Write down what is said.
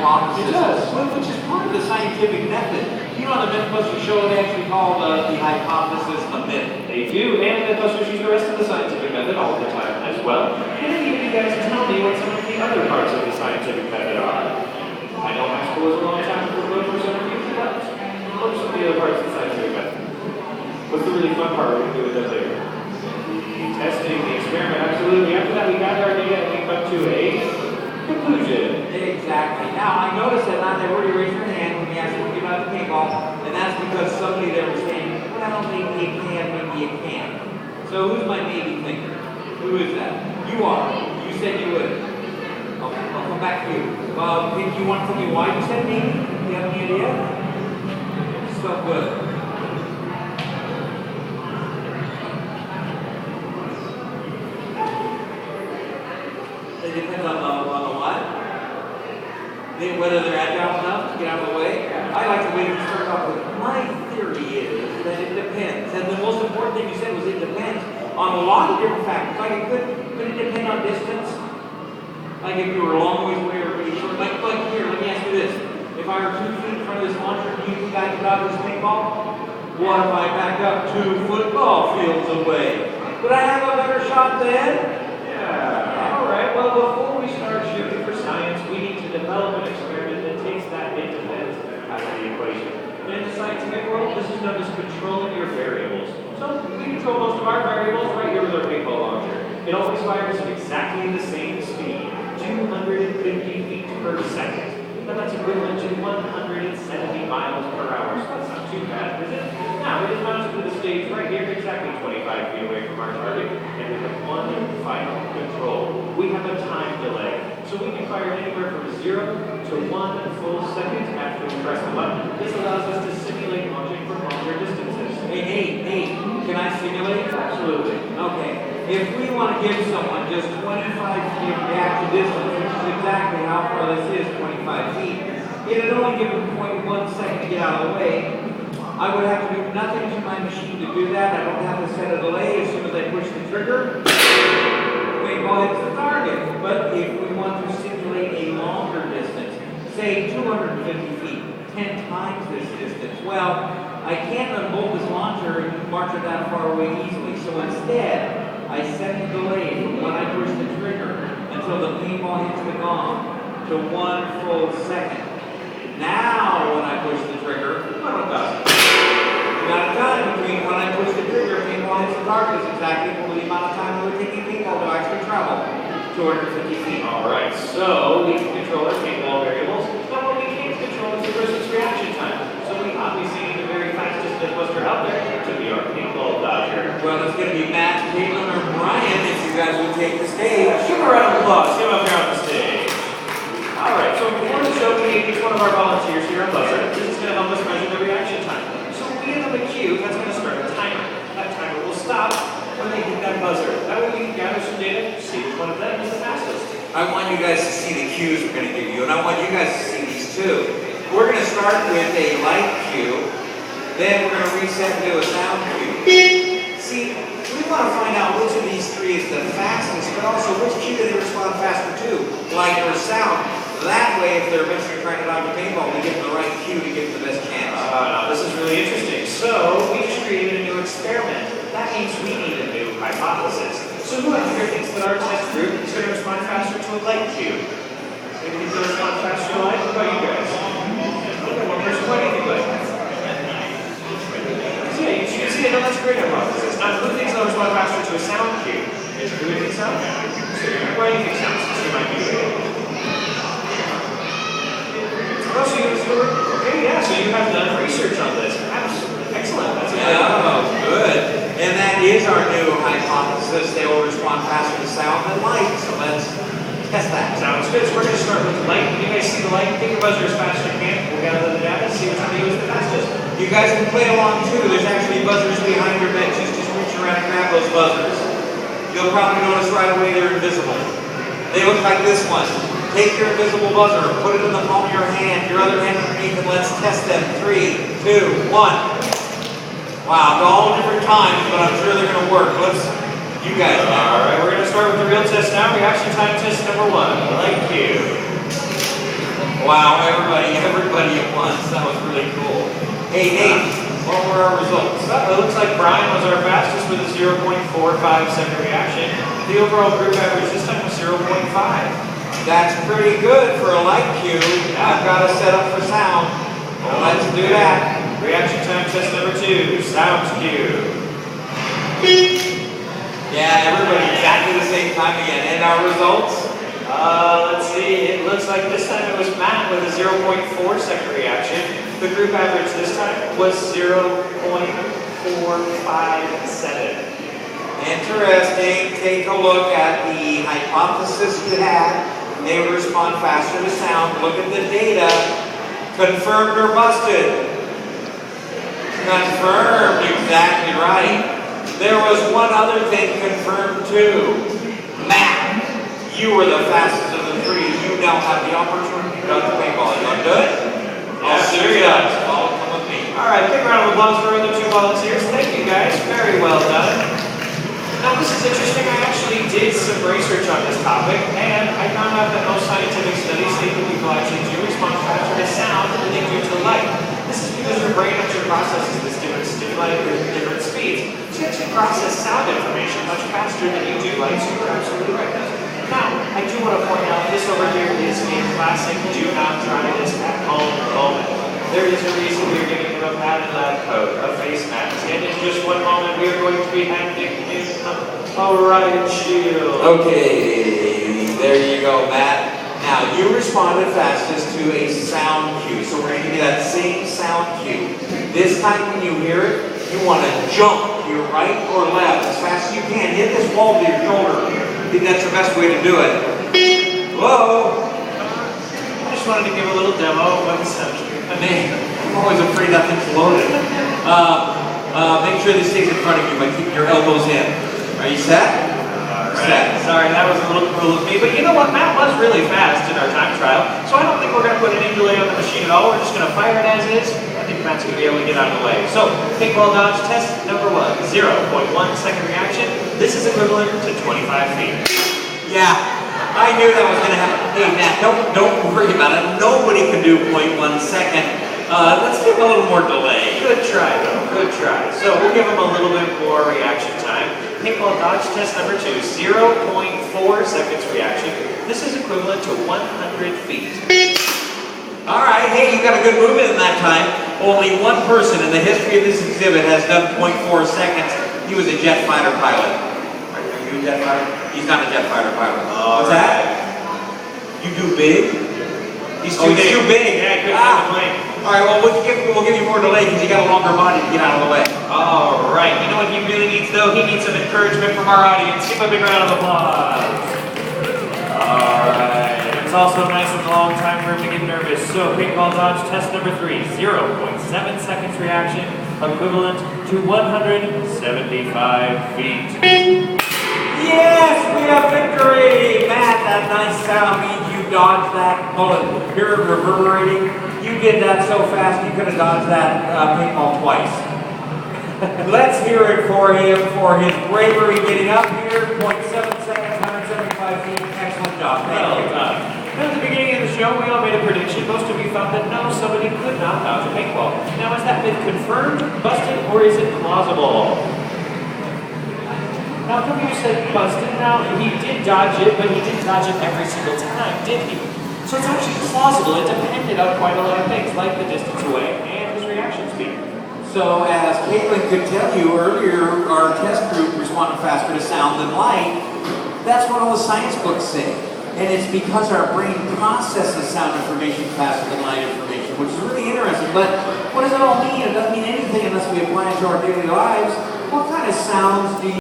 hypothesis. It does. Which is part of the scientific method. You know, on the Mythbusters show, they actually call the hypothesis a myth. They do, and Mythbusters use the rest of the scientific method all the time as well. Can any of you guys tell me what some of the other parts of the scientific method are? I know high school is a long time before going for some of you, but what are some of the other parts of the scientific method? What's the really fun part we're going to do with that later? The testing, the experiment, absolutely. After that, we gather our data and we come to a conclusion. Exactly. Now, I noticed that not everybody raised their hand when we asked them about the paintball, and that's because somebody there was saying, well, maybe you can, maybe you can't. So who's my maybe thinker? Who is that? You are. You said you would. Okay, I'll come back to you. If you want to tell me why you said maybe? Do you have any idea? So good. It depends on the what? Whether they're agile enough to get out of the way. I like the way you start off with, my theory is that it depends. And the most important thing you said was it depends on a lot of different factors. Like it could it depend on distance? Like if you were a long ways away or pretty short. Like here, let me ask you this. If I were 2 feet in front of this launcher, do you think I could dodge this paintball? What if I back up 2 football fields away? Would I have a better shot then? Yeah. All right. Well, before we start shooting for science, we need to develop an experiment that takes that it depends out of the equation. In the scientific world, this is known as controlling your variables. So we control most of our variables right here with our paintball launcher. It always fires at exactly the same speed, 250 feet per second. Now that's equivalent to 170 miles per hour, so that's not too bad, is it? Now, it is mounted to the stage right here, exactly 25 feet away from our target, and we have one final control. We have a time delay, so we can fire anywhere from 0 to 1 full second after we press the button. This allows us to simulate launching from longer distances. Hey, can I simulate? Absolutely. Okay. If we want to give someone just 25 feet of reactive distance, which is exactly how far this is, 25 feet, it'd only give them 0.1 second to get out of the way. I would have to do nothing to my machine to do that. I don't have to set a delay. As soon as I push the trigger, the paintball hits the target. But if we want to simulate a longer distance, say 250 feet, 10 times this distance, well, I can't unbolt this launcher and march it that far away easily. So instead, I set the delay from when I push the trigger until the paintball hits the gong to 1 full second. Now, when I push the trigger, what about it? The amount of time between when I push the trigger and paintball hits the target is exactly the amount of time it would take a paintball to actually travel 250 feet. All right, so we can control our paintball variables, but what we can't control is the person's reaction time. So we obviously need the very fastest Mythbuster out there to be our paintball dodger. Well, it's going to be Matt, Caitlin, or Brian if you guys would take the stage. Give a round of applause. Get up here on the stage. All right, so before the show, we need each one of our volunteers here on buzzer. This is going to help us measure the reaction time. So we give them a cue that's going to start a timer. That timer will stop when they hit that buzzer. That way we can gather some data, see which one of them is the fastest. I want you guys to see the cues we're going to give you, and I want you guys to see these too. We're going to start with a light cue, then we're going to reset and do a sound cue. See, we want to find out which of these three is the fastest, but also which cue do they respond faster to, light or sound. That way, if they're eventually trying to dodge a paintball, we get the right cue to give them the best chance. Now this is really interesting. So, we just created a new experiment. That means we need a new hypothesis. So who out here thinks that our test group is going to respond faster to a light cue? Maybe it's going to respond faster to a light? What about you guys? Okay, one person, what do you think like? So yeah, you can see, I know that's a great hypothesis. Who thinks they'll respond faster to a sound cue? Who would think sound? Why do you think sound? Since you might be great. Oh, so okay, yeah, so you have done research on this. Excellent. That's good. And that is our new hypothesis. They will respond faster to sound than light. So let's test that. Sounds good. So we're going to start with the light. When you guys see the light, pick your buzzer as fast as you can. We'll gather the data and see which one of you is the fastest. You guys can play along too. There's actually buzzers behind your benches. Just reach around and grab those buzzers. You'll probably notice right away they're invisible. They look like this one. Take your invisible buzzer, put it in the palm of your hand, your other hand underneath, and let's test them. 3, 2, 1. Wow, they're all different times, but I'm sure they're going to work. You guys know. All right, we're going to start with the real test now. Reaction time test number 1. Light cue. Wow, everybody at once. That was really cool. Hey, Nate, what were our results? Well, it looks like Brian was our fastest with a 0.45-second reaction. The overall group average this time was 0.5. That's pretty good for a light cue. I've got to set up for sound. Well, let's do that. Reaction time test number 2, sound cue. Yeah, everybody exactly the same time again. And our results? Let's see. It looks like this time it was Matt with a 0.4-second reaction. The group average this time was 0.457. Interesting. Take a look at the hypothesis you had. They would respond faster to sound. Look at the data. Confirmed or busted? Confirmed. Exactly right. There was one other thing confirmed too. Matt, you were the fastest of the three. You now have the opportunity to dodge the paintball. You want to do it? I'll see you guys. Come with me. All right, big round of applause for the 2 volunteers. Thank you guys. Very well done. Now this is interesting. I actually did some research on this topic, and I found out that most scientific studies say that people actually do respond faster to sound than they do to light. This is because your brain actually processes this different stimuli at different speeds. So you actually process sound information much faster than you do light, so you're absolutely right. Now, I do want to point out this over here is a classic do not try this at home moment. There is a reason we are giving him a padded lab coat, a face mask, and in just one moment we are going to be handing him a riot shield. Okay, there you go, Matt. Now, you responded fastest to a sound cue, so we're going to give you that same sound cue. This time when you hear it, you want to jump to your right or left as fast as you can. Hit this wall with your shoulder. I think that's the best way to do it. Hello? I just wanted to give a little demo of what the sound cue. I'm always afraid that thing's loaded. Make sure this stays in front of you by keeping your elbows in. Are you set? Set. Sorry, that was a little cruel of me, but you know what? Matt was really fast in our time trial, so I don't think we're going to put any delay on the machine at all. We're just going to fire it as is. I think Matt's going to be able to get out of the way. So, paintball dodge test number 1, 0.1-second reaction. This is equivalent to 25 feet. Yeah, I knew that was going to happen. Hey, Matt, don't worry about it. Nobody can do 0.1 second. Let's give a little more delay. Good try, though. Good try. So, we'll give him a little bit more reaction time. Paintball dodge test number 2, 0.4 seconds reaction. This is equivalent to 100 feet. All right, hey, you got a good movement in that time. Only one person in the history of this exhibit has done 0.4 seconds. He was a jet fighter pilot. Are you a jet fighter? He's not a jet fighter pilot. What's that? You do big? He's too big. Yeah, good for the plane. All right, well, we'll give you more delay because you got a longer body to get out of the way. All right, you know what he really needs, though? He needs some encouragement from our audience. Give him a big round of applause. All right. It's also a nice and long time for him to get nervous. So, paintball dodge test number 3, 0.7 seconds reaction, equivalent to 175 feet. Yes, we have victory! Matt, that nice sound means you dodged that bullet. Hear it reverberating. You did that so fast you could have dodged that paintball twice. Let's hear it for him for his bravery getting up here. 0.7 seconds, 175 feet. Excellent job. Well done. Now, at the beginning of the show, we all made a prediction. Most of you thought that no, somebody could not dodge a paintball. Now, is that myth confirmed, busted, or is it plausible? Now, some of you said busted. Now, he did dodge it, but he didn't dodge it every single time, did he? So it's actually plausible. It depended on quite a lot of things, like the distance away and his reaction speed. So, as Caitlin could tell you earlier, our test group responded faster to sound than light. That's what all the science books say. And it's because our brain processes sound information faster than light information, which is really interesting. But what does it all mean? It doesn't mean anything unless we apply it to our daily lives. What kind of sounds do you